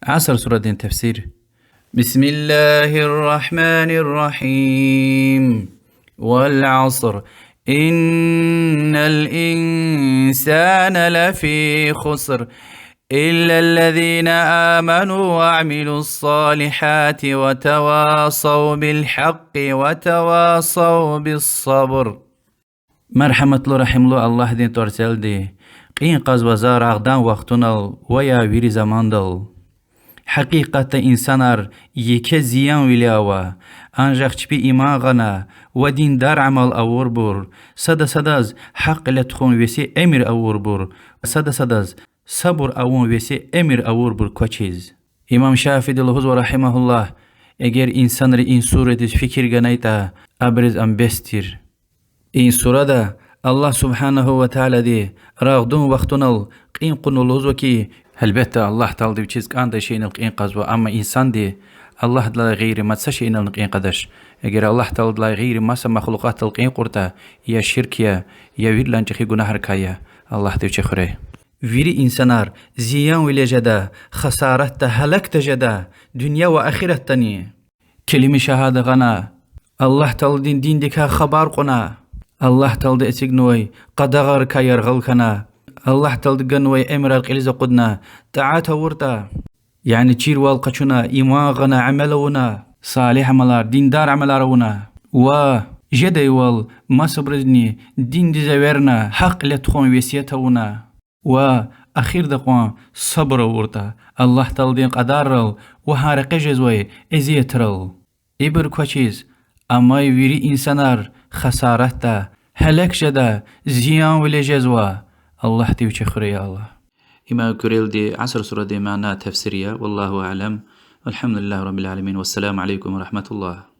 عصر سورة تفسير. بسم الله الرحمن الرحيم. والعصر إن الإنسان لفي خسر إلا الذين آمنوا وعملوا الصالحات وتواصوا بالحق وتواصوا بالصبر. مرحمة الله رحم الله دين ترسل دي قين قز وزار عقدان وقتنا ويا ويري زمان دل حقيقة إنسانار يكي زيان ويلاوا أنجاق چبي إيمان غنا ودين دار عمل أور بور سداز حق لتخون ويسي أمر أور بور سداز صبر أون ويسي أمر أور بور كوچيز. إمام شافعي دلهوز ورحمه الله اگر إنسانر إن سورة فكر غنايتا أبرز أم بستير. إن سورة دا الله سبحانه وتعالى دي راغدون وقتنا قين قنولوز وكي البته الله تعالى دي بچيز كان دا شيء نلقين قزوا أما إنسان دي الله دلا غير ما تسشي نلقين قدش اگر الله تعالى دلا غير ما مخلوقات تلقين قرطا يا شركيا يا ويرلان چخي گناه ركايا الله دي چخره ويري إنسانار زيان ويلي جدا خسارت هلك جدا دنيا وآخرة تاني كلمة شهادة غنا الله تعالى دين ديكا خبار قنا الله تعالى اتقنوي قدغر كاير غلقنا الله تعالى قنوي امر القليزة قدنا تعات ورتا يعني تشير والقشنا إيمان غنا عملونا صالح عملار دين دار عملارنا و جدي وال ما صبرزني دين دي زويرنا حق لتخون ويسيتونا و أخير دقوان صبر ورتا الله تعالى دين قدار وهارق جزوي ازيترل إبر كوشيز أما يويري إنسانار خسارتا هلك جدا زيان ولا جزوا الله تيوچ خري يا الله. إما كوريل دي عصر سورة دي معناها تفسيرية والله أعلم والحمد لله رب العالمين والسلام عليكم ورحمة الله.